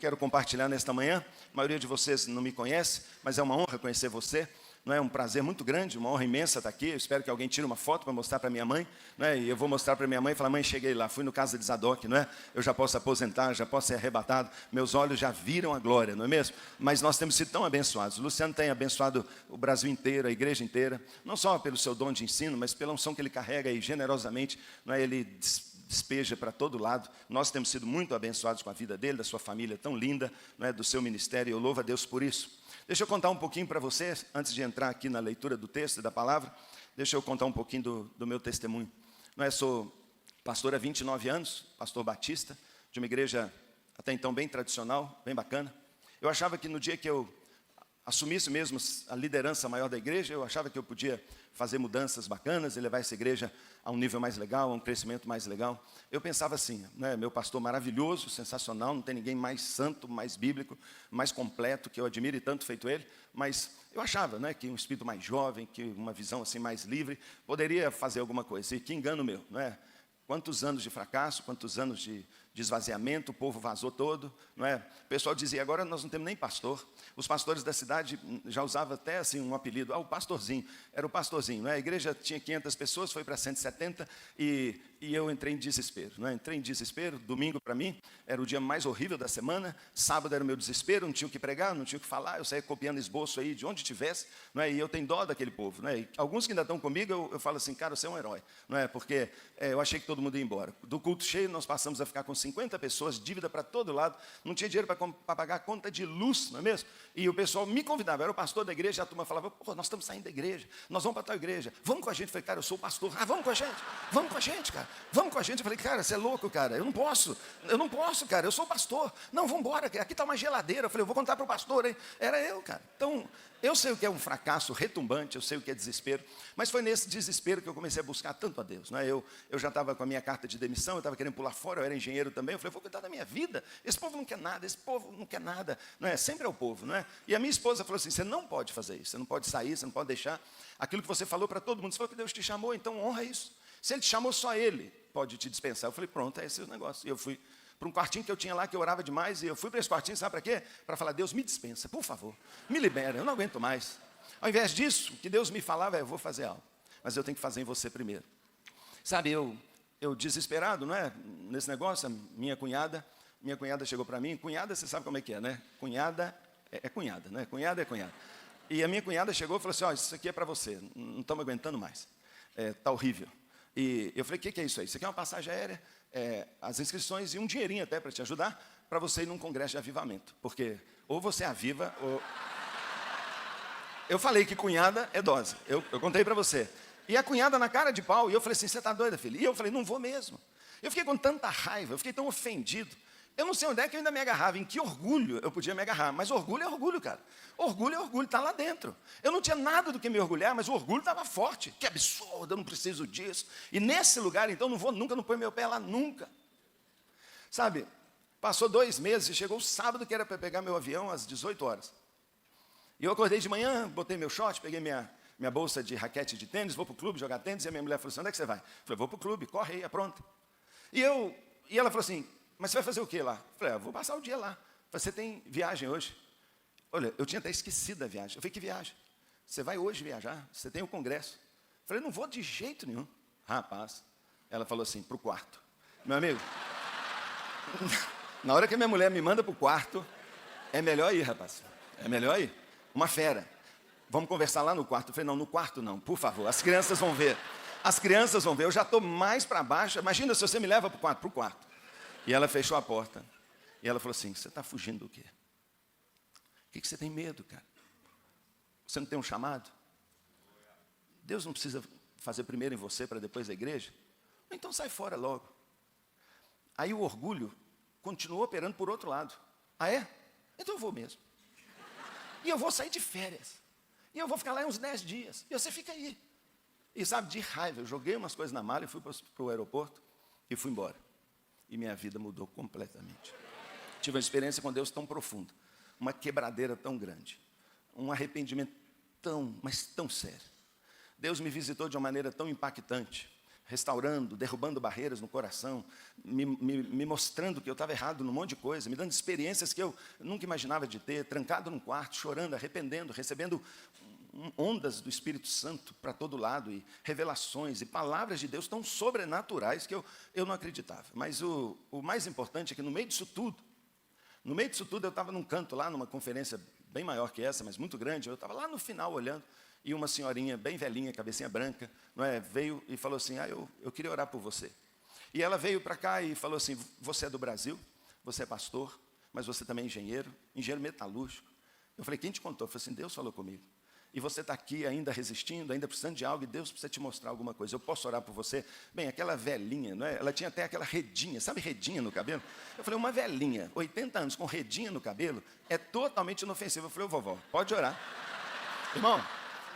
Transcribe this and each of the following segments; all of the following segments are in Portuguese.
quero compartilhar nesta manhã. A maioria de vocês não me conhece, mas é uma honra conhecer você. Não é um prazer muito grande, uma honra imensa estar aqui. Eu espero que alguém tire uma foto para mostrar para minha mãe, né? E eu vou mostrar para minha mãe e falar: mãe, cheguei lá, fui no Casa de Zadok, não é? Eu já posso aposentar, já posso ser arrebatado, meus olhos já viram a glória, não é mesmo? Mas nós temos sido tão abençoados. O Luciano tem abençoado o Brasil inteiro, a igreja inteira, não só pelo seu dom de ensino, mas pela unção que ele carrega e generosamente, não é? Ele despeja para todo lado. Nós temos sido muito abençoados com a vida dele, da sua família tão linda, não é? Do seu ministério, eu louvo a Deus por isso. Deixa eu contar um pouquinho para vocês, antes de entrar aqui na leitura do texto e da palavra, deixa eu contar um pouquinho do meu testemunho. Sou pastor há 29 anos, pastor batista, de uma igreja até então bem tradicional, bem bacana. Eu achava que no dia que eu assumisse mesmo a liderança maior da igreja, eu achava que eu podia fazer mudanças bacanas e levar essa igreja a um nível mais legal, a um crescimento mais legal. Eu pensava assim, né, meu pastor maravilhoso, sensacional, não tem ninguém mais santo, mais bíblico, mais completo, que eu admire tanto feito ele, mas eu achava, né, que um espírito mais jovem, que uma visão assim mais livre, poderia fazer alguma coisa. E que engano meu, não é? Quantos anos de fracasso, quantos anos de esvaziamento, o povo vazou todo, não é? O pessoal dizia: agora nós não temos nem pastor. Os pastores da cidade já usavam até assim um apelido, o pastorzinho, era o pastorzinho, não é? A igreja tinha 500 pessoas, foi para 170 e eu entrei em desespero, não é? Entrei em desespero. Domingo para mim era o dia mais horrível da semana, sábado era o meu desespero, não tinha o que pregar, não tinha o que falar, eu saía copiando esboço aí de onde tivesse, não é? E eu tenho dó daquele povo, não é? E alguns que ainda estão comigo, eu falo assim: cara, você é um herói, não é? Porque eu achei que todo mundo ia embora. Do culto cheio, nós passamos a ficar com 50 pessoas, dívida para todo lado, não tinha dinheiro para pagar a conta de luz, não é mesmo? E o pessoal me convidava, era o pastor da igreja, a turma falava: pô, nós estamos saindo da igreja, nós vamos para tal igreja, vamos com a gente. Eu falei: cara, eu sou o pastor. Ah, vamos com a gente, cara, vamos com a gente. Eu falei: cara, você é louco, cara, eu não posso, cara, eu sou o pastor. Não, vamos embora, aqui está uma geladeira. Eu falei: eu vou contar para o pastor, hein? Era eu, cara. Então, eu sei o que é um fracasso retumbante, eu sei o que é desespero, mas foi nesse desespero que eu comecei a buscar tanto a Deus, não é? Eu já estava com a minha carta de demissão, eu estava querendo pular fora, eu era engenheiro também. Eu falei: vou cuidar da minha vida, esse povo não quer nada, não é? Sempre é o povo, não é? E a minha esposa falou assim: você não pode fazer isso, você não pode sair, você não pode deixar aquilo que você falou para todo mundo. Você falou que Deus te chamou, então honra isso. Se Ele te chamou, só Ele pode te dispensar. Eu falei: pronto, é esse o negócio. E eu fui para um quartinho que eu tinha lá, que eu orava demais, e eu fui para esse quartinho, sabe para quê? Para falar: Deus, me dispensa, por favor, me libera, eu não aguento mais. Ao invés disso, o que Deus me falava é: eu vou fazer algo, mas eu tenho que fazer em você primeiro. Sabe, eu desesperado, não é? Nesse negócio, minha cunhada chegou para mim. Cunhada, você sabe como é que é, né? Cunhada é cunhada, né? Cunhada é cunhada. E a minha cunhada chegou e falou assim: ó, isso aqui é para você, não estamos aguentando mais, está horrível. E eu falei: o que é isso aí? Isso aqui é uma passagem aérea, as inscrições e um dinheirinho até para te ajudar, para você ir num congresso de avivamento. Porque ou você aviva, ou... Eu falei que cunhada é dose, eu contei para você. E a cunhada na cara de pau, e eu falei assim: você está doida, filha? E eu falei: não vou mesmo. Eu fiquei com tanta raiva, eu fiquei tão ofendido. Eu não sei onde é que eu ainda me agarrava, em que orgulho eu podia me agarrar. Mas orgulho é orgulho, cara. Orgulho é orgulho, está lá dentro. Eu não tinha nada do que me orgulhar, mas o orgulho estava forte. Que absurdo, eu não preciso disso. E nesse lugar, então, não vou nunca, não ponho meu pé lá nunca. Sabe, passou 2 meses e chegou o sábado, que era para pegar meu avião às 18 horas. E eu acordei de manhã, botei meu short, peguei minha bolsa de raquete de tênis, vou para o clube jogar tênis. E a minha mulher falou assim: onde é que você vai? Eu falei: vou para o clube, corre aí, é pronto. E ela falou assim: mas você vai fazer o quê lá? Eu falei: vou passar o dia lá. Eu falei: você tem viagem hoje? Olha, eu tinha até esquecido da viagem. Eu falei: que viagem? Você vai hoje viajar? Você tem o congresso. Eu falei: não vou de jeito nenhum. Rapaz, ela falou assim: para o quarto. Meu amigo, na hora que a minha mulher me manda para o quarto, é melhor ir, rapaz. É melhor ir. Uma fera. Vamos conversar lá no quarto. Eu falei: não, no quarto não, por favor, as crianças vão ver. As crianças vão ver, eu já estou mais para baixo. Imagina se você me leva para o quarto. E ela fechou a porta. E ela falou assim: você está fugindo do quê? O que você tem medo, cara? Você não tem um chamado? Deus não precisa fazer primeiro em você para depois a igreja? Então sai fora logo. Aí o orgulho continuou operando por outro lado. Ah, é? Então eu vou mesmo. E eu vou sair de férias. E eu vou ficar lá uns 10 dias. E você fica aí. E sabe, de raiva, eu joguei umas coisas na mala e fui para o aeroporto e fui embora. E minha vida mudou completamente. Tive uma experiência com Deus tão profunda, uma quebradeira tão grande, um arrependimento mas tão sério. Deus me visitou de uma maneira tão impactante, restaurando, derrubando barreiras no coração, me mostrando que eu estava errado num monte de coisa, me dando experiências que eu nunca imaginava de ter, trancado num quarto, chorando, arrependendo, recebendo ondas do Espírito Santo para todo lado, e revelações e palavras de Deus tão sobrenaturais que eu não acreditava. Mas o mais importante é que no meio disso tudo eu estava num canto lá, numa conferência bem maior que essa, mas muito grande, eu estava lá no final olhando, e uma senhorinha bem velhinha, cabecinha branca, veio e falou assim, eu queria orar por você. E ela veio para cá e falou assim, você é do Brasil, você é pastor, mas você também é engenheiro metalúrgico. Eu falei, quem te contou? Eu falei assim, Deus falou comigo. E você está aqui ainda resistindo, ainda precisando de algo, e Deus precisa te mostrar alguma coisa. Eu posso orar por você? Bem, aquela velhinha, ela tinha até aquela redinha, sabe redinha no cabelo? Eu falei, uma velhinha, 80 anos, com redinha no cabelo, é totalmente inofensiva. Eu falei, vovó, pode orar. Irmão,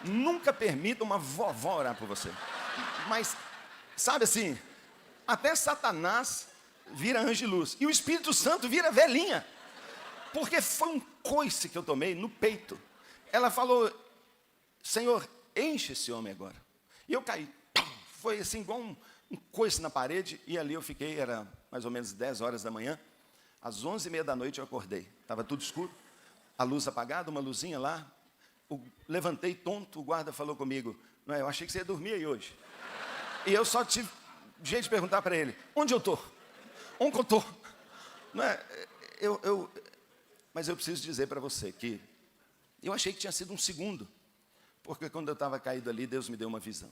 nunca permita uma vovó orar por você. Mas, sabe assim, até Satanás vira anjo de luz. E o Espírito Santo vira velhinha. Porque foi um coice que eu tomei no peito. Ela falou, Senhor, enche esse homem agora. E eu caí. Foi assim, igual um coice na parede. E ali eu fiquei, era mais ou menos 10 horas da manhã. Às 11h30 da noite eu acordei. Estava tudo escuro. A luz apagada, uma luzinha lá. Levantei tonto, o guarda falou comigo, eu achei que você ia dormir aí hoje. E eu só tive jeito de perguntar para ele, onde eu estou? Onde eu estou? Mas eu preciso dizer para você que eu achei que tinha sido um segundo, porque quando eu estava caído ali, Deus me deu uma visão.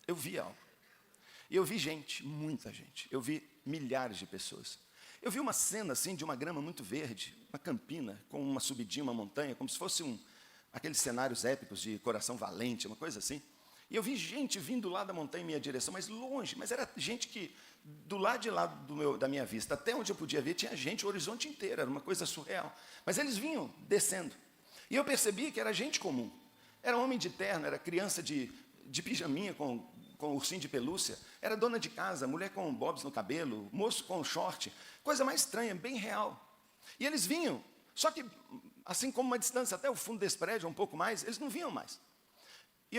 Eu vi algo. E eu vi gente, muita gente. Eu vi milhares de pessoas. Eu vi uma cena assim de uma grama muito verde, uma campina, com uma subidinha, uma montanha, como se fosse aqueles cenários épicos de Coração Valente, uma coisa assim. E eu vi gente vindo lá da montanha em minha direção, mas longe. Mas era gente que, do lado de lá da minha vista, até onde eu podia ver, tinha gente o horizonte inteiro, era uma coisa surreal. Mas eles vinham descendo. E eu percebi que era gente comum. Era homem de terno, era criança de pijaminha com ursinho de pelúcia. Era dona de casa, mulher com bobs no cabelo, moço com short. Coisa mais estranha, bem real. E eles vinham, só que assim como uma distância até o fundo desse prédio, um pouco mais, eles não vinham mais. E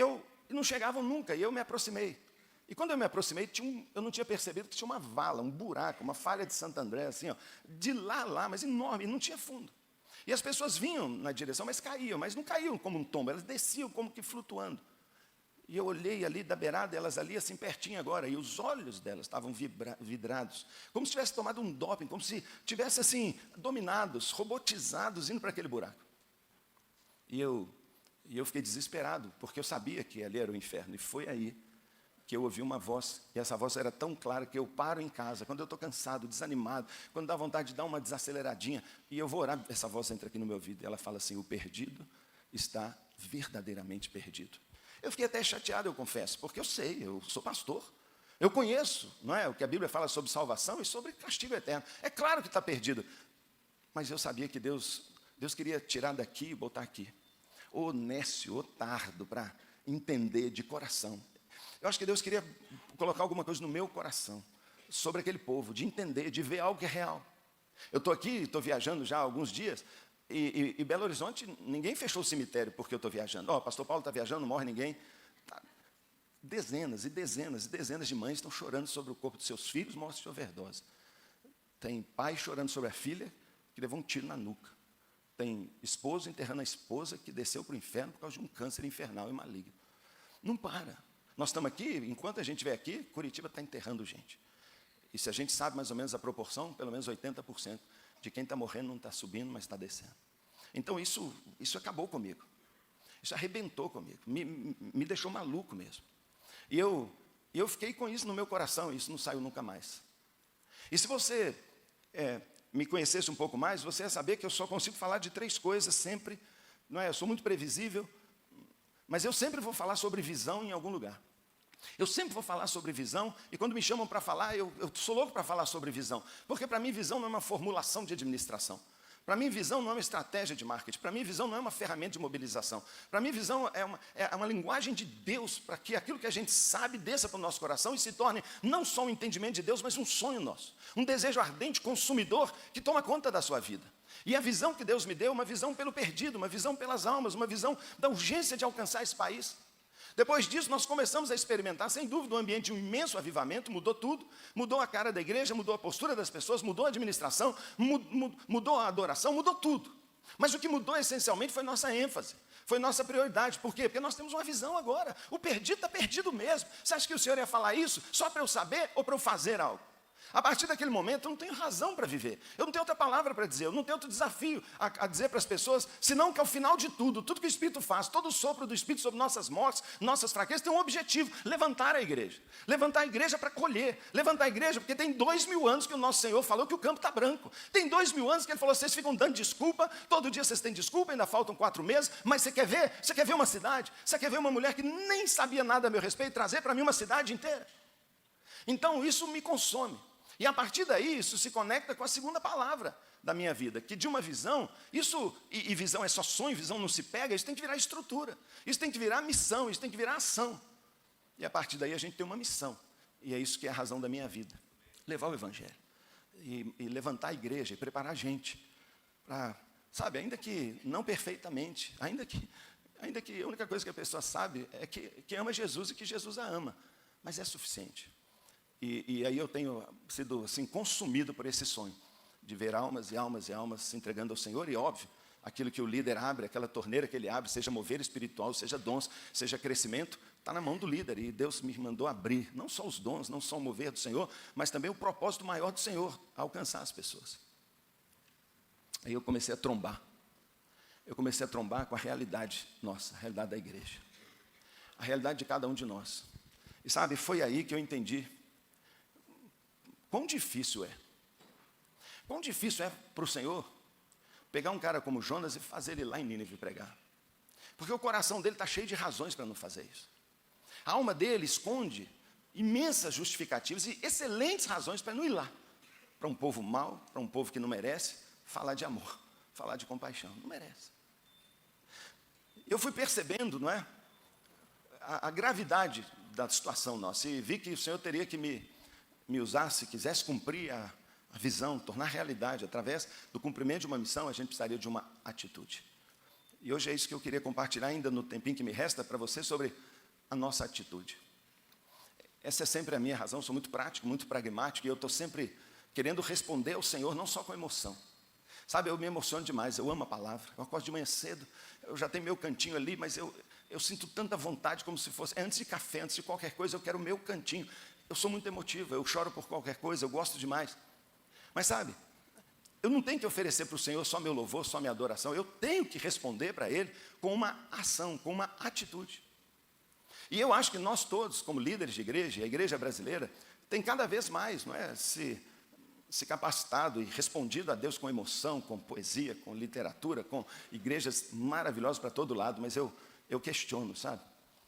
não chegavam nunca, e eu me aproximei. E quando eu me aproximei, eu não tinha percebido que tinha uma vala, um buraco, uma falha de Santo André, assim, de lá a lá, mas enorme, e não tinha fundo. E as pessoas vinham na direção, mas não caíam como um tombo, elas desciam como que flutuando. E eu olhei ali da beirada, elas ali assim pertinho agora, e os olhos delas estavam vidrados, como se tivesse tomado um doping, como se tivesse assim, dominados, robotizados, indo para aquele buraco. E eu fiquei desesperado, porque eu sabia que ali era o inferno, e foi aí que eu ouvi uma voz, e essa voz era tão clara que eu paro em casa, quando eu estou cansado, desanimado, quando dá vontade de dar uma desaceleradinha, e eu vou orar, essa voz entra aqui no meu ouvido, e ela fala assim, o perdido está verdadeiramente perdido. Eu fiquei até chateado, eu confesso, porque eu sei, eu sou pastor. Eu conheço, o que a Bíblia fala sobre salvação e sobre castigo eterno. É claro que está perdido. Mas eu sabia que Deus queria tirar daqui e botar aqui. Ô nécio, ô tardo, para entender de coração. Eu acho que Deus queria colocar alguma coisa no meu coração, sobre aquele povo, de entender, de ver algo que é real. Eu estou aqui, estou viajando já há alguns dias, e Belo Horizonte, ninguém fechou o cemitério porque eu estou viajando. Pastor Paulo está viajando, não morre ninguém. Dezenas e dezenas e dezenas de mães estão chorando sobre o corpo de seus filhos mortos de overdose. Tem pai chorando sobre a filha que levou um tiro na nuca. Tem esposo enterrando a esposa que desceu para o inferno por causa de um câncer infernal e maligno. Não para. Nós estamos aqui, enquanto a gente estiver aqui, Curitiba está enterrando gente. E se a gente sabe mais ou menos a proporção, pelo menos 80% de quem está morrendo não está subindo, mas está descendo. Então isso acabou comigo. Isso arrebentou comigo. Me deixou maluco mesmo. E eu fiquei com isso no meu coração, e isso não saiu nunca mais. E se você me conhecesse um pouco mais, você ia saber que eu só consigo falar de 3 coisas sempre. Eu sou muito previsível, mas eu sempre vou falar sobre visão em algum lugar. Eu sempre vou falar sobre visão, e quando me chamam para falar, eu sou louco para falar sobre visão. Porque para mim visão não é uma formulação de administração. Para mim visão não é uma estratégia de marketing. Para mim visão não é uma ferramenta de mobilização. Para mim visão é uma linguagem de Deus, para que aquilo que a gente sabe desça para o nosso coração e se torne não só um entendimento de Deus, mas um sonho nosso. Um desejo ardente, consumidor, que toma conta da sua vida. E a visão que Deus me deu, uma visão pelo perdido, uma visão pelas almas, uma visão da urgência de alcançar esse país. Depois disso, nós começamos a experimentar, sem dúvida, um ambiente de um imenso avivamento, mudou tudo, mudou a cara da igreja, mudou a postura das pessoas, mudou a administração, mudou a adoração, mudou tudo. Mas o que mudou essencialmente foi nossa ênfase, foi nossa prioridade. Por quê? Porque nós temos uma visão agora. O perdido está perdido mesmo. Você acha que o Senhor ia falar isso só para eu saber ou para eu fazer algo? A partir daquele momento, eu não tenho razão para viver. Eu não tenho outra palavra para dizer, eu não tenho outro desafio a dizer para as pessoas, senão que ao final de tudo que o Espírito faz, todo o sopro do Espírito sobre nossas mortes, nossas fraquezas, tem um objetivo: levantar a igreja. Levantar a igreja para colher. Levantar a igreja, porque tem 2000 anos que o nosso Senhor falou que o campo está branco. Tem 2000 anos que Ele falou, vocês ficam dando desculpa, todo dia vocês têm desculpa, ainda faltam 4 meses, mas você quer ver? Você quer ver uma cidade? Você quer ver uma mulher que nem sabia nada a meu respeito, trazer para mim uma cidade inteira? Então isso me consome. E a partir daí, isso se conecta com a segunda palavra da minha vida, que de uma visão, e visão é só sonho, visão não se pega, isso tem que virar estrutura, isso tem que virar missão, isso tem que virar ação. E a partir daí a gente tem uma missão, e é isso que é a razão da minha vida: levar o Evangelho, e levantar a igreja, e preparar a gente, para, sabe, ainda que não perfeitamente, ainda que a única coisa que a pessoa sabe é que ama Jesus e que Jesus a ama, mas é suficiente. E aí eu tenho sido assim, consumido por esse sonho, de ver almas e almas e almas se entregando ao Senhor. E óbvio, aquilo que o líder abre, aquela torneira que ele abre, seja mover espiritual, seja dons, seja crescimento, está na mão do líder. E Deus me mandou abrir, não só os dons, não só o mover do Senhor, mas também o propósito maior do Senhor, alcançar as pessoas. Aí eu comecei a trombar. Eu comecei a trombar com a realidade nossa, a realidade da igreja. A realidade de cada um de nós. E sabe, foi aí que eu entendi quão difícil é. Quão difícil é para o Senhor pegar um cara como Jonas e fazer ele lá em Nínive pregar. Porque o coração dele está cheio de razões para não fazer isso. A alma dele esconde imensas justificativas e excelentes razões para não ir lá. Para um povo mau, para um povo que não merece, falar de amor, falar de compaixão. Não merece. Eu fui percebendo, não é, a gravidade da situação nossa. E vi que o Senhor teria que me usar, se quisesse cumprir a visão, tornar realidade, através do cumprimento de uma missão, a gente precisaria de uma atitude. E hoje é isso que eu queria compartilhar ainda no tempinho que me resta para você, sobre a nossa atitude. Essa é sempre a minha razão, sou muito prático, muito pragmático, e eu estou sempre querendo responder ao Senhor, não só com emoção. Sabe, eu me emociono demais, eu amo a palavra, eu acordo de manhã cedo, eu já tenho meu cantinho ali, mas eu sinto tanta vontade como se fosse, antes de café, antes de qualquer coisa, eu quero o meu cantinho. Eu sou muito emotivo, eu choro por qualquer coisa, eu gosto demais. Mas sabe, eu não tenho que oferecer para o Senhor só meu louvor, só minha adoração. Eu tenho que responder para Ele com uma ação, com uma atitude. E eu acho que nós todos, como líderes de igreja, a igreja brasileira, tem cada vez mais, não é, se capacitado e respondido a Deus com emoção, com poesia, com literatura, com igrejas maravilhosas para todo lado. Mas eu questiono, sabe?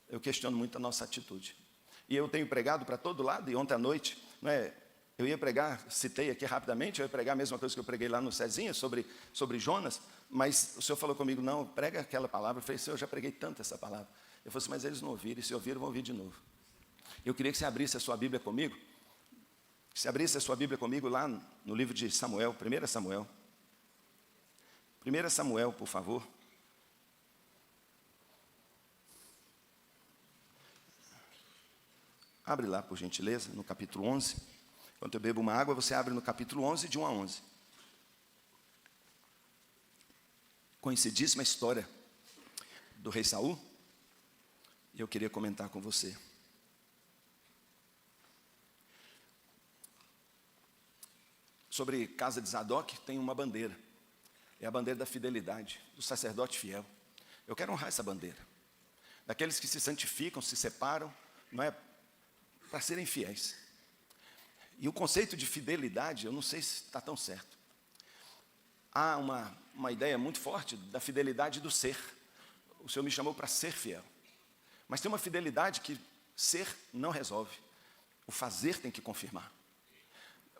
Eu questiono muito a nossa atitude. E eu tenho pregado para todo lado, e ontem à noite, não é, eu ia pregar, citei aqui rapidamente, eu ia pregar a mesma coisa que eu preguei lá no Cezinha, sobre Jonas, mas o Senhor falou comigo, não, prega aquela palavra. Eu falei, Senhor, eu já preguei tanto essa palavra. Eu falei assim, mas eles não ouviram, e se ouviram, vão ouvir de novo. Eu queria que você abrisse a sua Bíblia comigo, lá no livro de Samuel, 1 Samuel. 1 Samuel, por favor. Abre lá, por gentileza, no capítulo 11. Enquanto eu bebo uma água, você abre no capítulo 11, de 1 a 11. Conhecidíssima história do rei Saul. E eu queria comentar com você. Sobre casa de Zadok, tem uma bandeira. É a bandeira da fidelidade, do sacerdote fiel. Eu quero honrar essa bandeira. Daqueles que se santificam, se separam, não é, para serem fiéis. E o conceito de fidelidade, eu não sei se está tão certo. Há uma ideia muito forte da fidelidade do ser. O Senhor me chamou para ser fiel. Mas tem uma fidelidade que ser não resolve. O fazer tem que confirmar.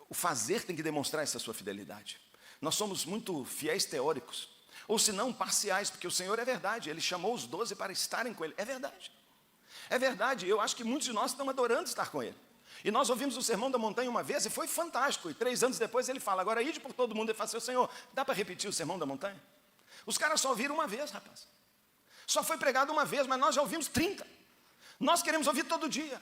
O fazer tem que demonstrar essa sua fidelidade. Nós somos muito fiéis teóricos, ou se não parciais, porque o Senhor é verdade. Ele chamou os 12 para estarem com Ele. É verdade. É verdade, eu acho que muitos de nós estão adorando estar com Ele. E nós ouvimos o Sermão da Montanha uma vez e foi fantástico. E 3 anos depois ele fala, agora ide por todo mundo e faça, Senhor, dá para repetir o Sermão da Montanha? Os caras só ouviram uma vez, rapaz. Só foi pregado uma vez, mas nós já ouvimos 30. Nós queremos ouvir todo dia.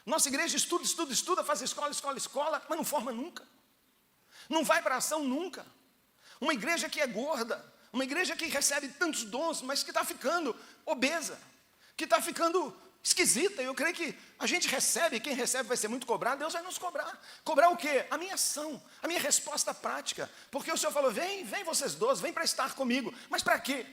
Nossa igreja estuda, estuda, estuda, faz escola, escola, escola, mas não forma nunca. Não vai para a ação nunca. Uma igreja que é gorda, uma igreja que recebe tantos dons, mas que está ficando obesa, que está ficando esquisita. Eu creio que a gente recebe, quem recebe vai ser muito cobrado, Deus vai nos cobrar. Cobrar o quê? A minha ação, a minha resposta prática. Porque o Senhor falou, vem vocês 12, vem para estar comigo. Mas para quê?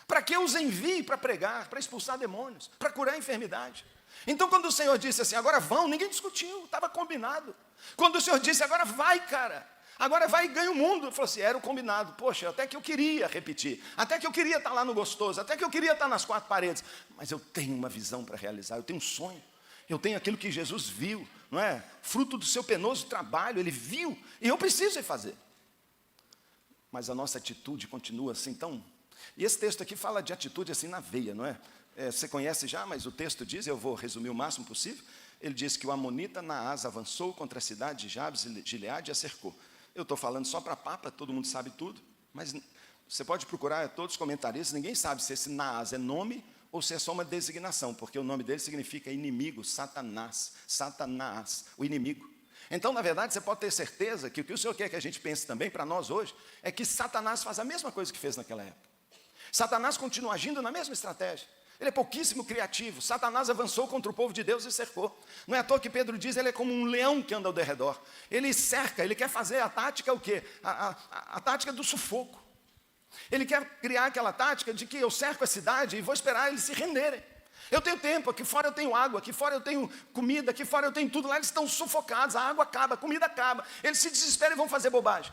Para que eu os envie para pregar, para expulsar demônios, para curar a enfermidade. Então quando o Senhor disse assim, agora vão, ninguém discutiu, estava combinado. Quando o Senhor disse, agora vai, cara, agora vai e ganha o mundo. Ele falou assim, era o combinado. Poxa, até que eu queria repetir, até que eu queria estar lá no gostoso, até que eu queria estar nas 4 paredes. Mas eu tenho uma visão para realizar, eu tenho um sonho. Eu tenho aquilo que Jesus viu, não é? Fruto do seu penoso trabalho, Ele viu, e eu preciso fazer. Mas a nossa atitude continua assim tão... E esse texto aqui fala de atitude assim na veia, não é? Você conhece já, mas o texto diz, eu vou resumir o máximo possível. Ele diz que o amonita Naás avançou contra a cidade de Jabes e Gileade e a cercou. Eu estou falando só para papa, todo mundo sabe tudo, mas você pode procurar todos os comentaristas, ninguém sabe se esse Naás é nome ou se é só uma designação, porque o nome dele significa inimigo, Satanás, Satanás, o inimigo. Então, na verdade, você pode ter certeza que o que o Senhor quer que a gente pense também para nós hoje, é que Satanás faz a mesma coisa que fez naquela época. Satanás continua agindo na mesma estratégia. Ele é pouquíssimo criativo. Satanás avançou contra o povo de Deus e cercou. Não é à toa que Pedro diz, ele é como um leão que anda ao derredor. Ele cerca, ele quer fazer a tática o quê? A tática do sufoco. Ele quer criar aquela tática de que eu cerco a cidade e vou esperar eles se renderem. Eu tenho tempo, aqui fora eu tenho água, aqui fora eu tenho comida, aqui fora eu tenho tudo. Lá eles estão sufocados, a água acaba, a comida acaba. Eles se desesperam e vão fazer bobagem.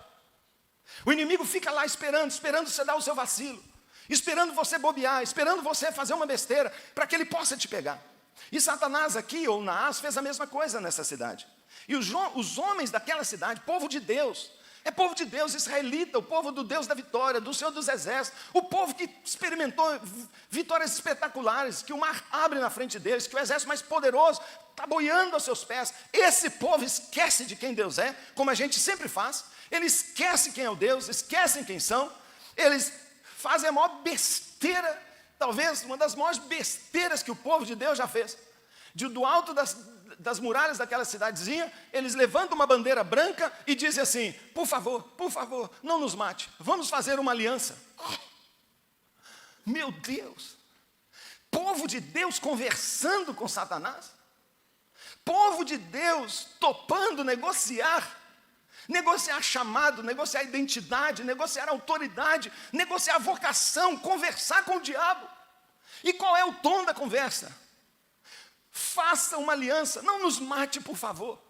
O inimigo fica lá esperando você dar o seu vacilo. Esperando você bobear, esperando você fazer uma besteira, para que ele possa te pegar. E Satanás aqui, ou Naás, fez a mesma coisa nessa cidade. E os homens daquela cidade, povo de Deus, é povo de Deus, israelita, o povo do Deus da vitória, do Senhor dos exércitos, o povo que experimentou vitórias espetaculares, que o mar abre na frente deles, que o exército mais poderoso está boiando aos seus pés. Esse povo esquece de quem Deus é, como a gente sempre faz. Ele esquece quem é o Deus, esquecem quem são, eles fazem a maior besteira, talvez uma das maiores besteiras que o povo de Deus já fez. Do alto das muralhas daquela cidadezinha, eles levantam uma bandeira branca e dizem assim, por favor, não nos mate, vamos fazer uma aliança. Meu Deus, povo de Deus conversando com Satanás, povo de Deus topando negociar chamado, negociar identidade, negociar autoridade, negociar vocação, conversar com o diabo. E qual é o tom da conversa? Faça uma aliança, não nos mate, por favor.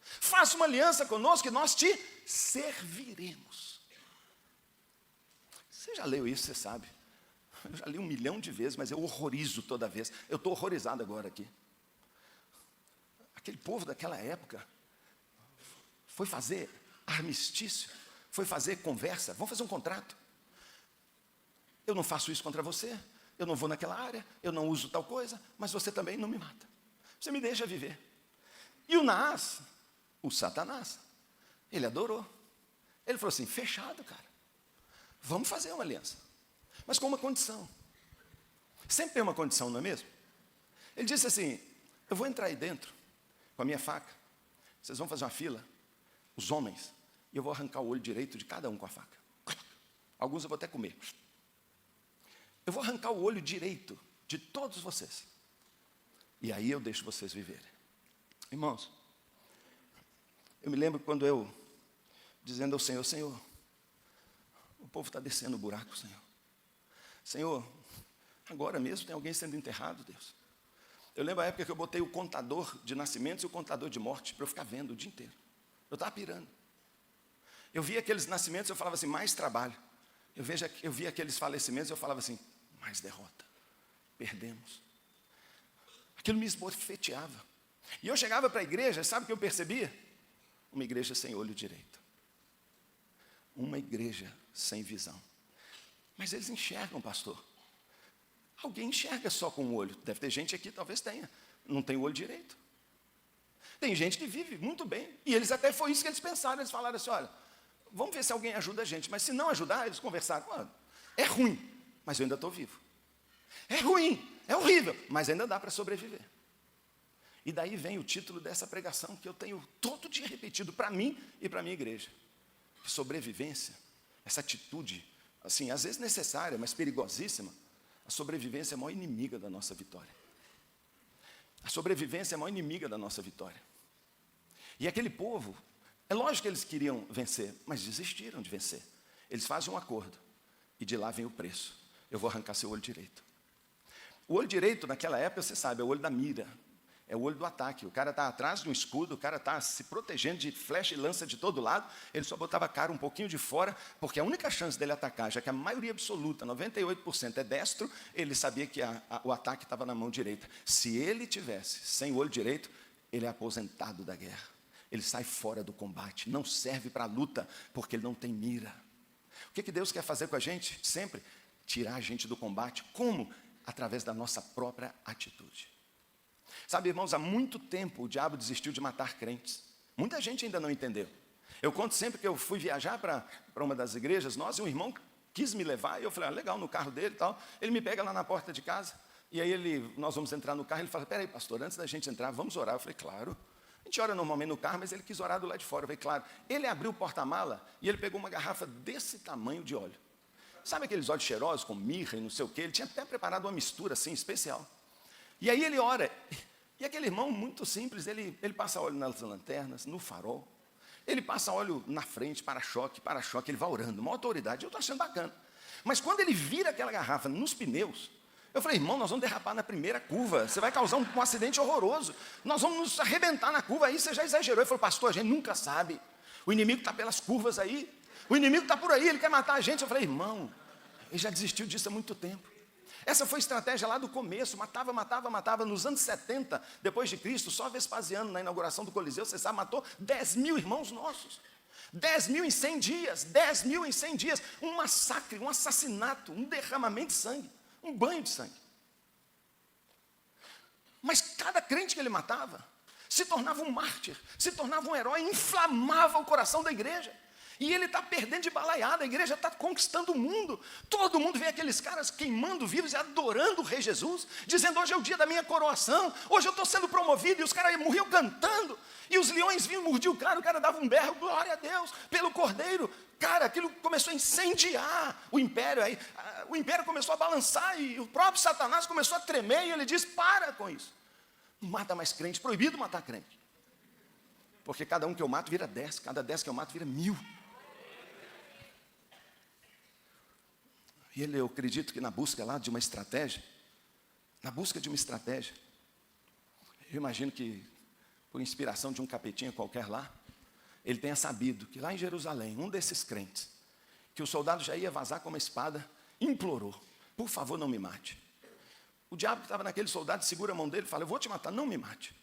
Faça uma aliança conosco e nós te serviremos. Você já leu isso, você sabe. Eu já li 1 milhão de vezes, mas eu horrorizo toda vez. Eu estou horrorizado agora aqui. Aquele povo daquela época foi fazer armistício, foi fazer conversa, vamos fazer um contrato. Eu não faço isso contra você, eu não vou naquela área, eu não uso tal coisa, mas você também não me mata. Você me deixa viver. E o Naás, o Satanás, ele adorou. Ele falou assim, fechado, cara. Vamos fazer uma aliança. Mas com uma condição. Sempre tem uma condição, não é mesmo? Ele disse assim, eu vou entrar aí dentro com a minha faca. Vocês vão fazer uma fila, os homens, e eu vou arrancar o olho direito de cada um com a faca. Alguns eu vou até comer. Eu vou arrancar o olho direito de todos vocês. E aí eu deixo vocês viverem. Irmãos, eu me lembro quando eu, dizendo ao Senhor, Senhor, o povo está descendo o buraco, Senhor. Senhor, agora mesmo tem alguém sendo enterrado, Deus. Eu lembro a época que eu botei o contador de nascimentos e o contador de morte para eu ficar vendo o dia inteiro. Eu estava pirando. Eu via aqueles nascimentos, eu falava assim, mais trabalho. Eu via aqueles falecimentos, eu falava assim, mais derrota. Perdemos. Aquilo me esbofeteava. E eu chegava para a igreja, sabe o que eu percebia? Uma igreja sem olho direito. Uma igreja sem visão. Mas eles enxergam, pastor. Alguém enxerga só com o olho. Deve ter gente aqui, talvez tenha. Não tem o olho direito. Tem gente que vive muito bem. E eles até foi isso que eles pensaram. Eles falaram assim, olha, vamos ver se alguém ajuda a gente. Mas se não ajudar, eles conversaram. Olha, é ruim, mas eu ainda estou vivo. É ruim, é horrível, mas ainda dá para sobreviver. E daí vem o título dessa pregação que eu tenho todo dia repetido para mim e para a minha igreja. Sobrevivência, essa atitude, assim, às vezes necessária, mas perigosíssima. A sobrevivência é a maior inimiga da nossa vitória. A sobrevivência é a maior inimiga da nossa vitória. E aquele povo, é lógico que eles queriam vencer, mas desistiram de vencer. Eles fazem um acordo, e de lá vem o preço. Eu vou arrancar seu olho direito. O olho direito, naquela época, você sabe, é o olho da mira. É o olho do ataque. O cara está atrás de um escudo, o cara está se protegendo de flecha e lança de todo lado. Ele só botava a cara um pouquinho de fora, porque a única chance dele atacar, já que a maioria absoluta, 98% é destro, ele sabia que o ataque estava na mão direita. Se ele tivesse sem o olho direito, ele é aposentado da guerra. Ele sai fora do combate, não serve para a luta, porque ele não tem mira. O que Deus quer fazer com a gente? Sempre tirar a gente do combate. Como? Através da nossa própria atitude. Sabe, irmãos, há muito tempo o diabo desistiu de matar crentes. Muita gente ainda não entendeu. Eu conto sempre que eu fui viajar para uma das igrejas, nós e um irmão quis me levar, e eu falei, legal, no carro dele e tal. Ele me pega lá na porta de casa, e aí nós vamos entrar no carro, ele fala, peraí, pastor, antes da gente entrar, vamos orar. Eu falei, claro. A gente ora normalmente no carro, mas ele quis orar do lado de fora. Eu falei, claro. Ele abriu o porta-mala e ele pegou uma garrafa desse tamanho de óleo. Sabe aqueles óleos cheirosos com mirra e não sei o quê? Ele tinha até preparado uma mistura assim, especial. E aí ele ora. E aquele irmão, muito simples, ele passa óleo nas lanternas, no farol. Ele passa óleo na frente, para-choque, ele vai orando, uma autoridade. Eu estou achando bacana. Mas quando ele vira aquela garrafa nos pneus, eu falei, irmão, nós vamos derrapar na primeira curva. Você vai causar um acidente horroroso. Nós vamos nos arrebentar na curva aí, você já exagerou. Ele falou, pastor, a gente nunca sabe. O inimigo está pelas curvas aí. O inimigo está por aí, ele quer matar a gente. Eu falei, irmão, ele já desistiu disso há muito tempo. Essa foi a estratégia lá do começo, matava. Nos anos 70, depois de Cristo, só Vespasiano, na inauguração do Coliseu, você sabe, matou 10 mil irmãos nossos. 10 mil em 100 dias, 10 mil em 100 dias. Um massacre, um assassinato, um derramamento de sangue, um banho de sangue. Mas cada crente que ele matava, se tornava um mártir, se tornava um herói, inflamava o coração da igreja. E ele está perdendo de balaiada, a igreja está conquistando o mundo. Todo mundo vê aqueles caras queimando vivos e adorando o Rei Jesus, dizendo, hoje é o dia da minha coroação, hoje eu estou sendo promovido, e os caras morriam cantando, e os leões vinham mordiam o cara dava um berro, glória a Deus, pelo Cordeiro. Cara, aquilo começou a incendiar o império, aí o império começou a balançar, e o próprio Satanás começou a tremer, e ele disse, para com isso. Não mata mais crente, proibido matar crente. Porque cada um que eu mato vira 10, cada 10 que eu mato vira 1000. E eu acredito que na busca lá de uma estratégia, eu imagino que, por inspiração de um capetinha qualquer lá, ele tenha sabido que lá em Jerusalém, um desses crentes, que o soldado já ia vazar com uma espada, implorou, por favor não me mate. O diabo que estava naquele soldado segura a mão dele e fala, eu vou te matar, não me mate.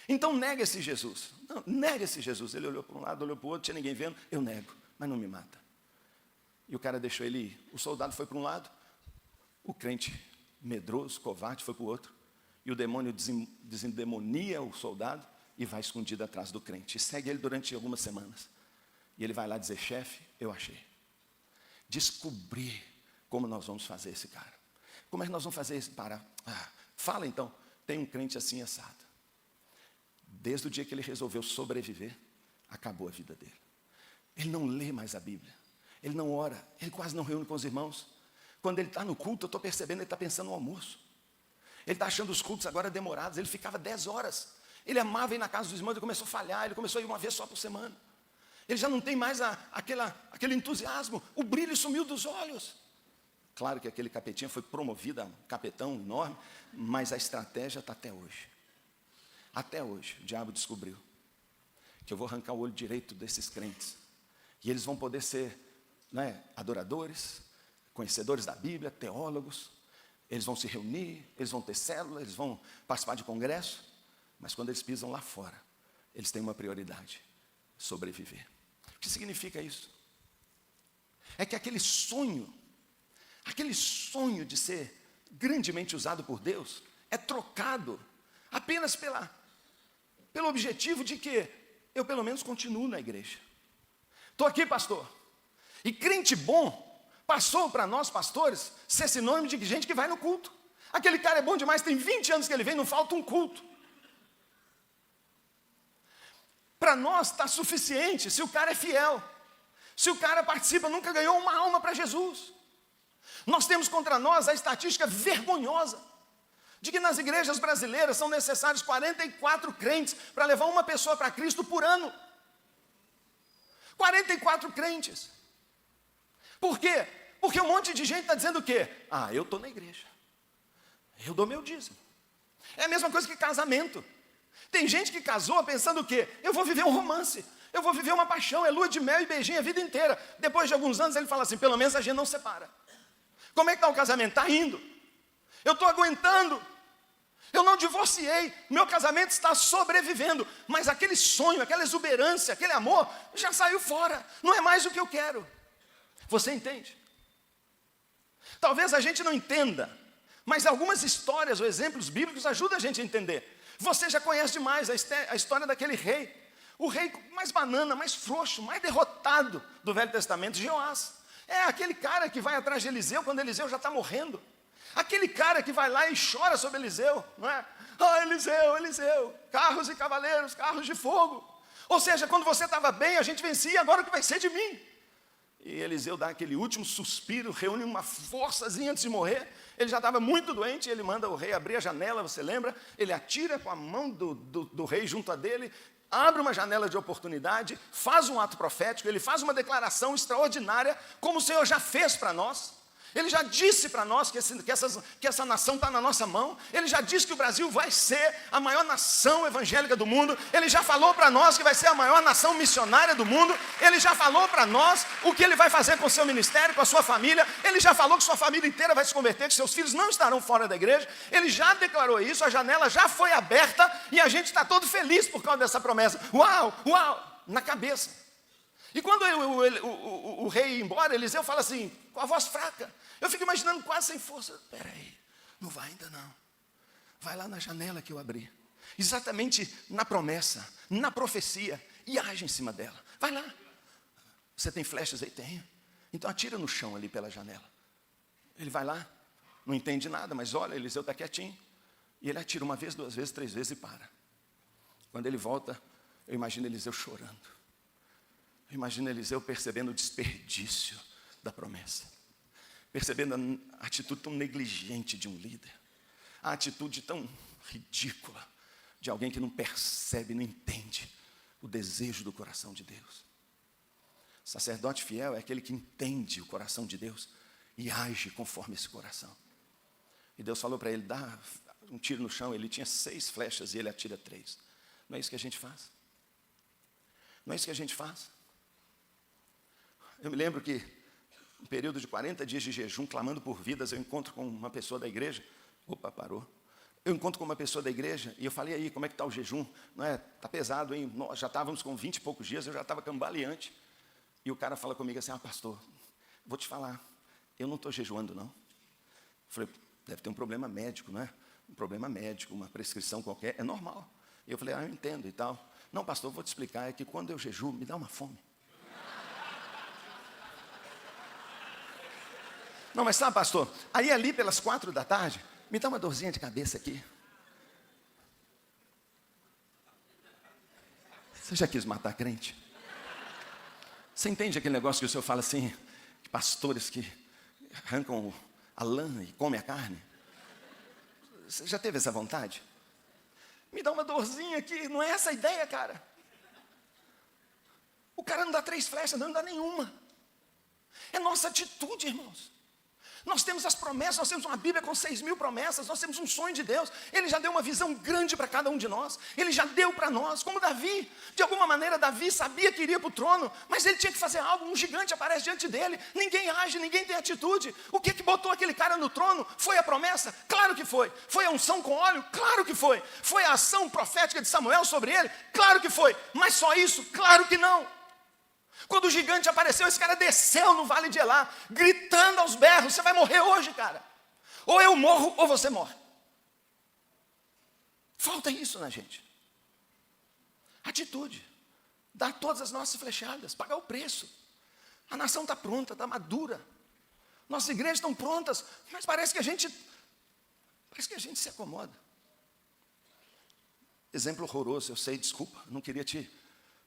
Então nega esse Jesus, não, nega esse Jesus. Ele olhou para um lado, olhou para o outro, tinha ninguém vendo, eu nego, mas não me mata. E o cara deixou ele ir. O soldado foi para um lado, o crente medroso, covarde, foi para o outro. E o demônio desendemonia o soldado e vai escondido atrás do crente. E segue ele durante algumas semanas. E ele vai lá dizer, chefe, eu achei. Descobri como nós vamos fazer esse cara. Como é que nós vamos fazer isso? Fala então, tem um crente assim assado. Desde o dia que ele resolveu sobreviver, acabou a vida dele. Ele não lê mais a Bíblia. Ele não ora, ele quase não reúne com os irmãos. Quando ele está no culto, eu estou percebendo, ele está pensando no almoço. Ele está achando os cultos agora demorados, ele ficava 10 horas. Ele amava ir na casa dos irmãos, ele começou a falhar, ele começou a ir uma vez só por semana. Ele já não tem mais aquele entusiasmo, o brilho sumiu dos olhos. Claro que aquele capetinha foi promovido a um capetão enorme, mas a estratégia está até hoje. Até hoje, o diabo descobriu que eu vou arrancar o olho direito desses crentes. E eles vão poder ser adoradores, conhecedores da Bíblia, teólogos, eles vão se reunir, eles vão ter célula, eles vão participar de congresso, mas quando eles pisam lá fora, eles têm uma prioridade, sobreviver. O que significa isso? É que aquele sonho de ser grandemente usado por Deus, é trocado apenas pelo objetivo de que eu pelo menos continuo na igreja. Estou aqui, pastor. E crente bom passou para nós, pastores, ser sinônimo de gente que vai no culto. Aquele cara é bom demais, tem 20 anos que ele vem, não falta um culto. Para nós está suficiente se o cara é fiel. Se o cara participa, nunca ganhou uma alma para Jesus. Nós temos contra nós a estatística vergonhosa de que nas igrejas brasileiras são necessários 44 crentes para levar uma pessoa para Cristo por ano. 44 crentes. Por quê? Porque um monte de gente está dizendo o quê? Ah, eu estou na igreja. Eu dou meu dízimo. É a mesma coisa que casamento. Tem gente que casou pensando o quê? Eu vou viver um romance. Eu vou viver uma paixão, é lua de mel e beijinho a vida inteira. Depois de alguns anos ele fala assim, pelo menos a gente não separa. Como é que está o casamento? Está indo. Eu estou aguentando. Eu não divorciei. Meu casamento está sobrevivendo. Mas aquele sonho, aquela exuberância, aquele amor, já saiu fora. Não é mais o que eu quero. Você entende? Talvez a gente não entenda, mas algumas histórias ou exemplos bíblicos ajudam a gente a entender. Você já conhece demais a história daquele rei. O rei mais banana, mais frouxo, mais derrotado do Velho Testamento, Jeoás. É aquele cara que vai atrás de Eliseu quando Eliseu já está morrendo. Aquele cara que vai lá e chora sobre Eliseu, não é? Ah, Eliseu, Eliseu, carros e cavaleiros, carros de fogo. Ou seja, quando você estava bem, a gente vencia, agora o que vai ser de mim? E Eliseu dá aquele último suspiro, reúne uma forçazinha antes de morrer. Ele já estava muito doente, ele manda o rei abrir a janela, você lembra? Ele atira com a mão do rei junto a dele, abre uma janela de oportunidade, faz um ato profético, ele faz uma declaração extraordinária, como o Senhor já fez para nós. Ele já disse para nós que essa nação está na nossa mão. Ele já disse que o Brasil vai ser a maior nação evangélica do mundo. Ele já falou para nós que vai ser a maior nação missionária do mundo. Ele já falou para nós o que ele vai fazer com o seu ministério, com a sua família. Ele já falou que sua família inteira vai se converter, que seus filhos não estarão fora da igreja. Ele já declarou isso, a janela já foi aberta e a gente está todo feliz por causa dessa promessa. Uau, uau, na cabeça. E quando o rei ia embora, Eliseu fala assim, com a voz fraca. Eu fico imaginando quase sem força. Espera aí, não vai ainda não. Vai lá na janela que eu abri. Exatamente na promessa, na profecia. E age em cima dela. Vai lá. Você tem flechas aí? Tenho. Então atira no chão ali pela janela. Ele vai lá, não entende nada, mas olha, Eliseu está quietinho. E ele atira uma vez, 2 vezes, 3 vezes e para. Quando ele volta, eu imagino Eliseu chorando. Eu imagino Eliseu percebendo o desperdício da promessa. Percebendo a atitude tão negligente de um líder. A atitude tão ridícula de alguém que não percebe, não entende o desejo do coração de Deus. Sacerdote fiel é aquele que entende o coração de Deus e age conforme esse coração. E Deus falou para ele, dá um tiro no chão. Ele tinha 6 flechas e ele atira 3. Não é isso que a gente faz? Não é isso que a gente faz? Eu me lembro que, um período de 40 dias de jejum, clamando por vidas, eu encontro com uma pessoa da igreja. Opa, parou. Eu encontro com uma pessoa da igreja e eu falei, aí, como é que está o jejum? Não é? Está pesado, hein? Nós já estávamos com 20 e poucos dias, eu já estava cambaleante. E o cara fala comigo assim, pastor, vou te falar, eu não estou jejuando, não. Eu falei, deve ter um problema médico, não é? Um problema médico, uma prescrição qualquer, é normal. E eu falei, eu entendo e tal. Não, pastor, vou te explicar, é que quando eu jejuo, me dá uma fome. Não, mas sabe, pastor, aí ali pelas 4 da tarde, me dá uma dorzinha de cabeça aqui. Você já quis matar crente? Você entende aquele negócio que o senhor fala assim, que pastores que arrancam a lã e comem a carne? Você já teve essa vontade? Me dá uma dorzinha aqui, não é essa a ideia, cara. O cara não dá 3 flechas, não dá nenhuma. É nossa atitude, irmãos. Nós temos as promessas, nós temos uma Bíblia com 6.000 promessas, nós temos um sonho de Deus. Ele já deu uma visão grande para cada um de nós. Ele já deu para nós, como Davi. De alguma maneira, Davi sabia que iria para o trono, mas ele tinha que fazer algo, um gigante aparece diante dele. Ninguém age, ninguém tem atitude. O que botou aquele cara no trono? Foi a promessa? Claro que foi. Foi a unção com óleo? Claro que foi. Foi a ação profética de Samuel sobre ele? Claro que foi. Mas só isso? Claro que não. Quando o gigante apareceu, esse cara desceu no vale de Elá, gritando aos berros, você vai morrer hoje, cara. Ou eu morro, ou você morre. Falta isso na gente. Atitude. Dar todas as nossas flechadas, pagar o preço. A nação está pronta, está madura. Nossas igrejas estão prontas, mas parece que a gente se acomoda. Exemplo horroroso, eu sei, desculpa, não queria te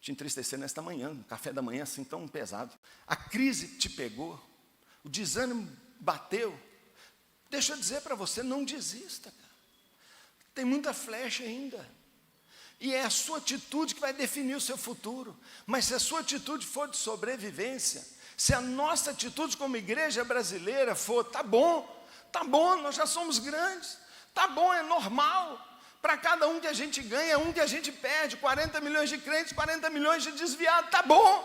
te entristecer nesta manhã, um café da manhã assim tão pesado. A crise te pegou, o desânimo bateu. Deixa eu dizer para você, não desista, cara. Tem muita flecha ainda. E é a sua atitude que vai definir o seu futuro. Mas se a sua atitude for de sobrevivência, se a nossa atitude como igreja brasileira for, tá bom, nós já somos grandes, tá bom, é normal. Para cada um que a gente ganha, um que a gente perde, 40 milhões de crentes, 40 milhões de desviados, tá bom,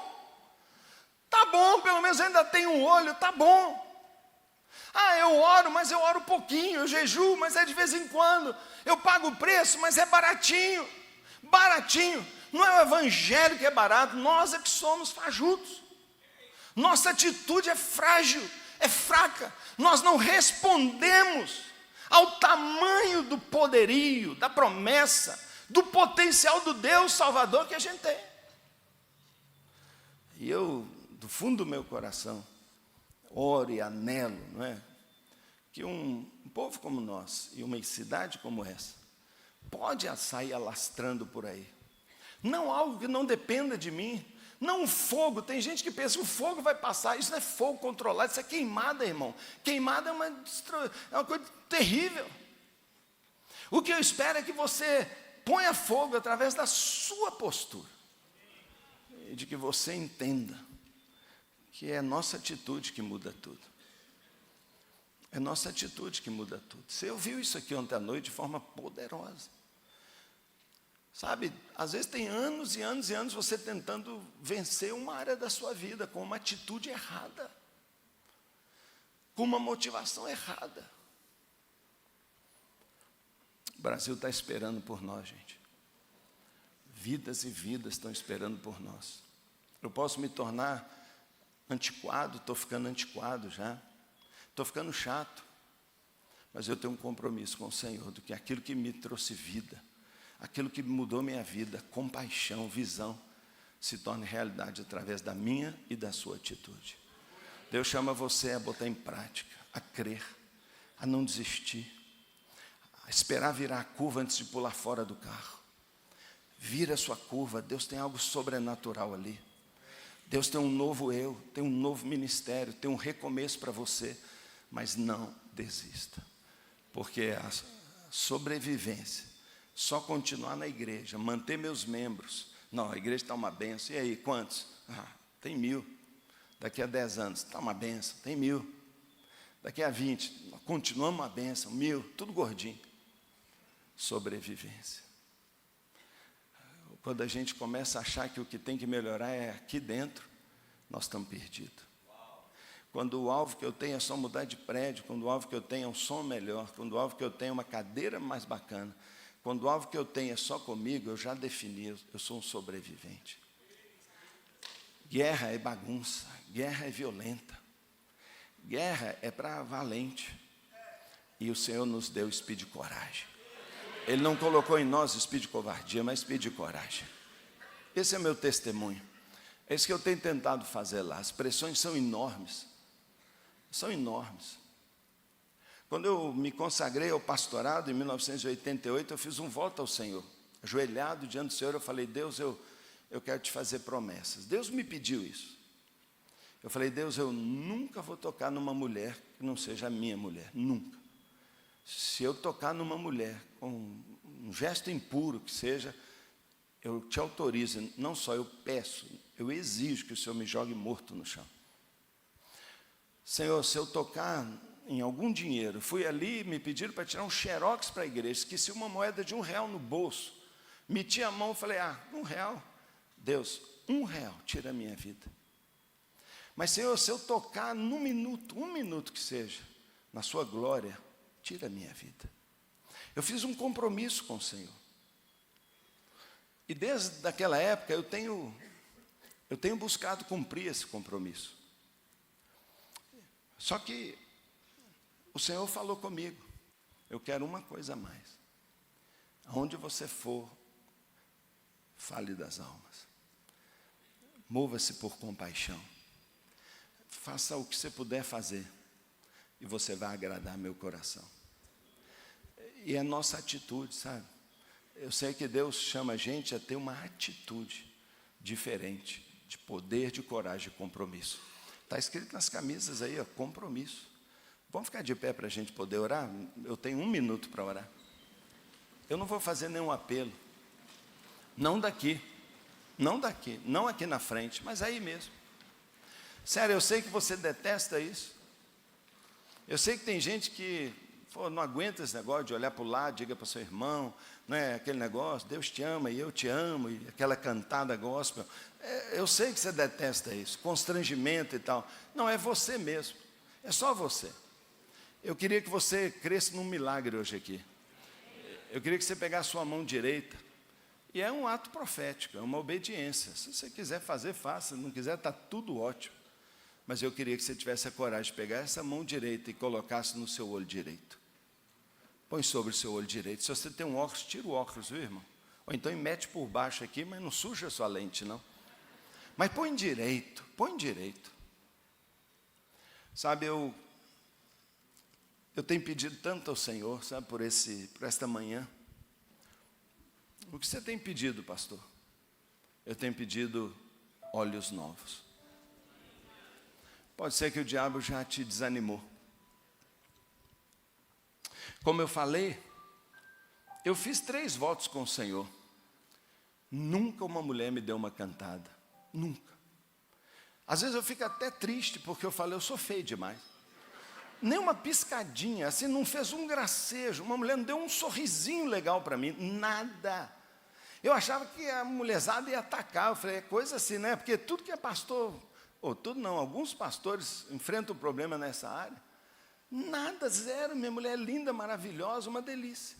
pelo menos ainda tem um olho, tá bom. Eu oro, mas eu oro pouquinho, eu jejuo, mas é de vez em quando, eu pago o preço, mas é baratinho, não é o evangelho que é barato, nós é que somos fajutos, nossa atitude é frágil, é fraca, nós não respondemos ao tamanho do poderio, da promessa, do potencial do Deus Salvador que a gente tem. E eu, do fundo do meu coração, oro e anelo, não é? Que um povo como nós e uma cidade como essa pode sair alastrando por aí. Não algo que não dependa de mim. Não um fogo. Tem gente que pensa que o fogo vai passar. Isso não é fogo controlado, isso é queimada, irmão. Queimada é uma coisa terrível. O que eu espero é que você ponha fogo através da sua postura. E de que você entenda que é a nossa atitude que muda tudo. É nossa atitude que muda tudo. Você ouviu isso aqui ontem à noite de forma poderosa. Sabe, às vezes tem anos e anos e anos você tentando vencer uma área da sua vida com uma atitude errada, com uma motivação errada. O Brasil está esperando por nós, gente. Vidas e vidas estão esperando por nós. Eu posso me tornar antiquado, estou ficando antiquado já, estou ficando chato, mas eu tenho um compromisso com o Senhor, do que aquilo que me trouxe vida, aquilo que mudou minha vida, compaixão, visão, se torne realidade através da minha e da sua atitude. Deus chama você a botar em prática, a crer, a não desistir, a esperar virar a curva antes de pular fora do carro. Vira a sua curva, Deus tem algo sobrenatural ali. Deus tem um novo eu, tem um novo ministério, tem um recomeço para você, mas não desista, porque a sobrevivência, só continuar na igreja, manter meus membros, não, a igreja está uma benção, e aí, quantos? Tem 1000, daqui a 10 anos, está uma benção, tem 1000, daqui a 20, continuamos uma benção, 1000, tudo gordinho, sobrevivência. Quando a gente começa a achar que o que tem que melhorar é aqui dentro, nós estamos perdidos. Quando o alvo que eu tenho é só mudar de prédio, quando o alvo que eu tenho é um som melhor, quando o alvo que eu tenho é uma cadeira mais bacana, quando o alvo que eu tenho é só comigo, eu já defini, eu sou um sobrevivente. Guerra é bagunça, guerra é violenta, guerra é para valente. E o Senhor nos deu espírito de coragem. Ele não colocou em nós espírito de covardia, mas espírito de coragem. Esse é meu testemunho. É isso que eu tenho tentado fazer lá. As pressões são enormes. São enormes. Quando eu me consagrei ao pastorado, em 1988, eu fiz um voto ao Senhor. Ajoelhado diante do Senhor, eu falei, Deus, eu quero te fazer promessas. Deus me pediu isso. Eu falei, Deus, eu nunca vou tocar numa mulher que não seja a minha mulher. Nunca. Se eu tocar numa mulher com um gesto impuro que seja, eu te autorizo, não só eu peço, eu exijo que o Senhor me jogue morto no chão. Senhor, se eu tocar em algum dinheiro, fui ali, me pediram para tirar um xerox para a igreja, esqueci uma moeda de R$1 no bolso, meti a mão e falei, R$1, Deus, R$1, tira a minha vida. Mas Senhor, se eu tocar num minuto, 1 minuto que seja, na sua glória, tira a minha vida. Eu fiz um compromisso com o Senhor. E desde aquela época eu tenho buscado cumprir esse compromisso. Só que o Senhor falou comigo, eu quero uma coisa a mais. Aonde você for, fale das almas. Mova-se por compaixão. Faça o que você puder fazer. E você vai agradar meu coração. E é nossa atitude, sabe? Eu sei que Deus chama a gente a ter uma atitude. diferente, de poder, de coragem e compromisso. Está escrito nas camisas aí, ó, compromisso. Vamos ficar de pé para a gente poder orar? Eu tenho 1 minuto para orar. Eu não vou fazer nenhum apelo. Não daqui, não aqui na frente, mas aí mesmo. Sério, eu sei que você detesta isso. Eu sei que tem gente que não aguenta esse negócio de olhar para o lado, diga para o seu irmão, né, aquele negócio, Deus te ama e eu te amo, e aquela cantada gospel. Eu sei que você detesta isso, constrangimento e tal. Não, é você mesmo, é só você. Eu queria que você cresça num milagre hoje aqui. Eu queria que você pegasse a sua mão direita. E é um ato profético, é uma obediência. Se você quiser fazer, faça. Se não quiser, está tudo ótimo. Mas eu queria que você tivesse a coragem de pegar essa mão direita e colocasse no seu olho direito. Põe sobre o seu olho direito. Se você tem um óculos, tira o óculos, viu, irmão? Ou então mete por baixo aqui, mas não suja a sua lente, não. Mas põe direito, põe direito. Sabe, eu tenho pedido tanto ao Senhor, sabe, por esta manhã. O que você tem pedido, pastor? Eu tenho pedido olhos novos. Pode ser que o diabo já te desanimou. Como eu falei, eu fiz 3 votos com o Senhor. Nunca uma mulher me deu uma cantada. Nunca. Às vezes eu fico até triste, porque eu falei, eu sou feio demais. Nem uma piscadinha, assim, não fez um gracejo. Uma mulher não deu um sorrisinho legal para mim. Nada. Eu achava que a mulherzada ia atacar. Eu falei, é coisa assim, né? Porque tudo que é pastor... Ou tudo não, alguns pastores enfrentam problema nessa área. Nada, zero, minha mulher é linda, maravilhosa, uma delícia.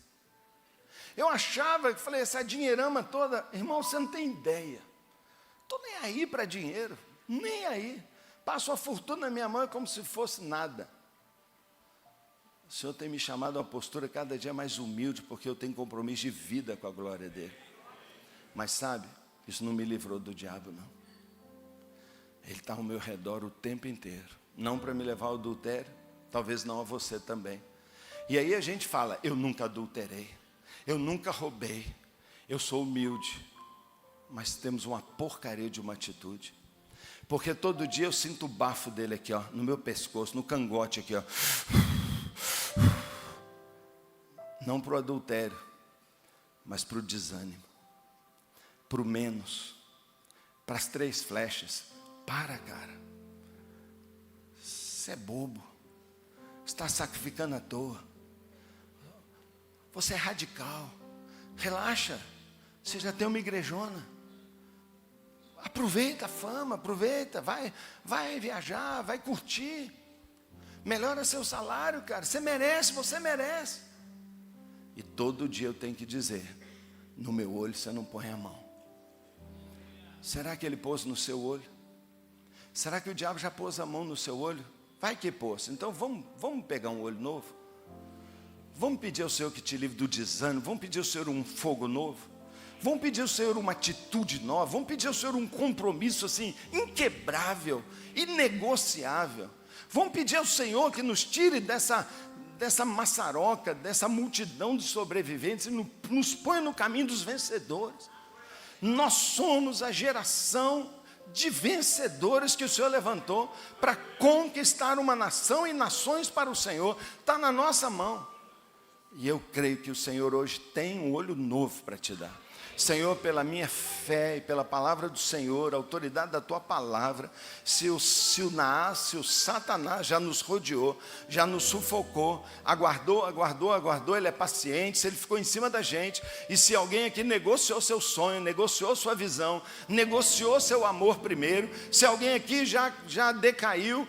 Eu achava, falei, essa dinheirama toda, irmão, você não tem ideia. Estou nem aí para dinheiro, nem aí. Passo a fortuna na minha mão como se fosse nada. O Senhor tem me chamado a uma postura cada dia mais humilde, porque eu tenho compromisso de vida com a glória dEle. Mas sabe, isso não me livrou do diabo, não. Ele está ao meu redor o tempo inteiro. Não para me levar ao adultério, talvez não a você também. E aí a gente fala, eu nunca adulterei, eu nunca roubei, eu sou humilde. Mas temos uma porcaria de uma atitude. Porque todo dia eu sinto o bafo dele aqui, ó, no meu pescoço, no cangote aqui, ó. Não para o adultério, mas para o desânimo, para o menos, para as 3 flechas. Para, cara, você é bobo, está sacrificando à toa, você é radical, relaxa, você já tem uma igrejona, aproveita a fama, aproveita, vai viajar, vai curtir, melhora seu salário, cara, você merece. E todo dia eu tenho que dizer, no meu olho você não põe a mão. Será que ele pôs no seu olho? Será que o diabo já pôs a mão no seu olho? Vai que pôs. Então vamos pegar um olho novo. Vamos pedir ao Senhor que te livre do desânimo. Vamos pedir ao Senhor um fogo novo. Vamos pedir ao Senhor uma atitude nova. Vamos pedir ao Senhor um compromisso assim, inquebrável, inegociável. Vamos pedir ao Senhor que nos tire dessa maçaroca, dessa multidão de sobreviventes e nos põe no caminho dos vencedores. Nós somos a geração de vencedores que o Senhor levantou para conquistar uma nação e nações para o Senhor. Está na nossa mão. E eu creio que o Senhor hoje tem um olho novo para te dar. Senhor, pela minha fé e pela palavra do Senhor, a autoridade da Tua palavra, se o Satanás já nos rodeou, já nos sufocou, aguardou, ele é paciente, se ele ficou em cima da gente, e se alguém aqui negociou seu sonho, negociou sua visão, negociou seu amor primeiro, se alguém aqui já decaiu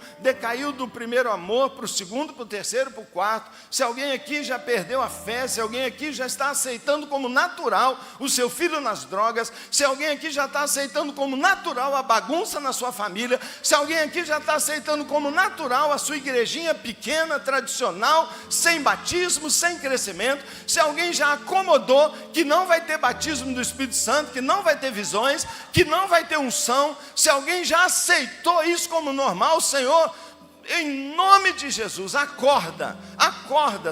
do primeiro amor para o segundo, para o terceiro, para o quarto, se alguém aqui já perdeu a fé, se alguém aqui já está aceitando como natural o seu filho nas drogas, se alguém aqui já está aceitando como natural a bagunça na sua família, se alguém aqui já está aceitando como natural a sua igrejinha pequena, tradicional, sem batismo, sem crescimento, se alguém já acomodou que não vai ter batismo do Espírito Santo, que não vai ter visões, que não vai ter unção, se alguém já aceitou isso como normal, Senhor, em nome de Jesus, acorda,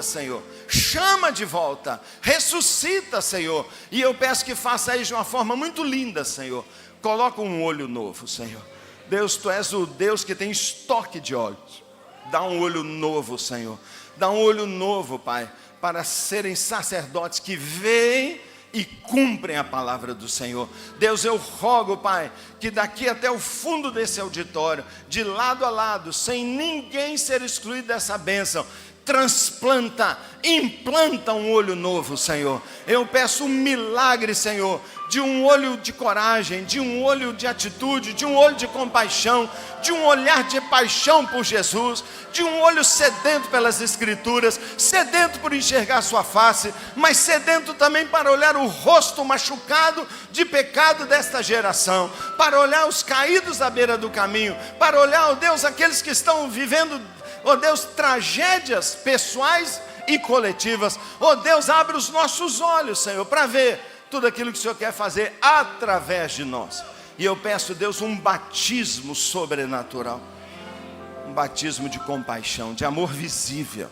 Senhor, chama de volta, ressuscita, Senhor, e eu peço que faça isso de uma forma muito linda, Senhor, Coloca um olho novo, Senhor. Deus, Tu és o Deus que tem estoque de olhos. Dá um olho novo, Senhor. Dá um olho novo, Pai, para serem sacerdotes que veem e cumprem a palavra do Senhor. Deus, eu rogo, Pai, que daqui até o fundo desse auditório, de lado a lado, sem ninguém ser excluído dessa bênção, transplanta, implanta um olho novo, Senhor. Eu peço um milagre, Senhor, de um olho de coragem, de um olho de atitude, de um olho de compaixão, de um olhar de paixão por Jesus, de um olho sedento pelas Escrituras, sedento por enxergar sua face, mas sedento também para olhar o rosto machucado de pecado desta geração, para olhar os caídos à beira do caminho, para olhar, ó Deus, aqueles que estão vivendo, ó Deus, tragédias pessoais e coletivas. Ó Deus, abre os nossos olhos, Senhor, para ver tudo aquilo que o Senhor quer fazer através de nós. E eu peço, Deus, um batismo sobrenatural, um batismo de compaixão, de amor visível,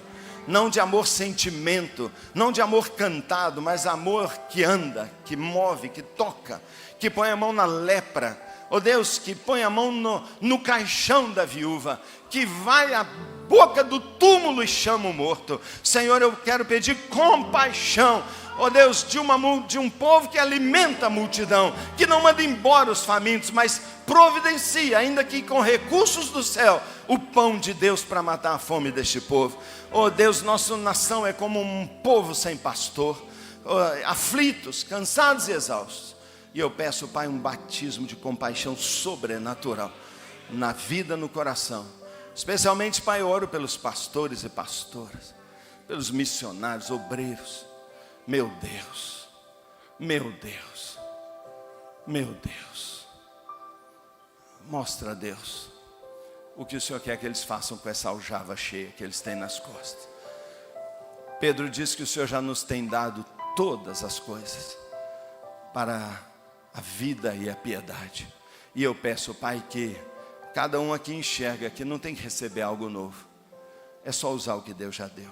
não de amor sentimento, não de amor cantado, mas amor que anda, que move, que toca, que põe a mão na lepra. Ó Deus, que põe a mão no caixão da viúva, que vai à boca do túmulo e chama o morto. Senhor, eu quero pedir compaixão, ó Deus, de um povo que alimenta a multidão, que não manda embora os famintos, mas providencia, ainda que com recursos do céu, o pão de Deus para matar a fome deste povo. Ó Deus, nossa nação é como um povo sem pastor, aflitos, cansados e exaustos. E eu peço, Pai, um batismo de compaixão sobrenatural na vida, no coração. Especialmente, Pai, eu oro pelos pastores e pastoras, pelos missionários, obreiros. Meu Deus, meu Deus, meu Deus. Mostra a Deus o que o Senhor quer que eles façam com essa aljava cheia que eles têm nas costas. Pedro diz que o Senhor já nos tem dado todas as coisas para a vida e a piedade. E eu peço, Pai, que cada um aqui enxerga que não tem que receber algo novo. É só usar o que Deus já deu.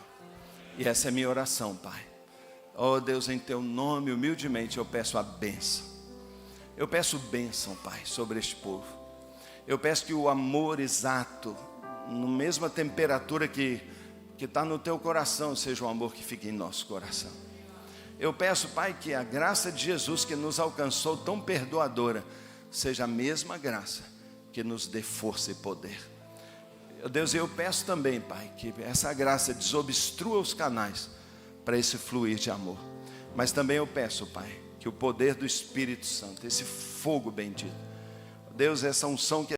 E essa é a minha oração, Pai. Oh Deus, em Teu nome, humildemente, eu peço a bênção. Eu peço bênção, Pai, sobre este povo. Eu peço que o amor exato, na mesma temperatura que está no Teu coração, seja um amor que fique em nosso coração. Eu peço, Pai, que a graça de Jesus que nos alcançou tão perdoadora, seja a mesma graça que nos dê força e poder. Deus, eu peço também, Pai, que essa graça desobstrua os canais para esse fluir de amor. Mas também eu peço, Pai, que o poder do Espírito Santo, esse fogo bendito, Deus, essa unção que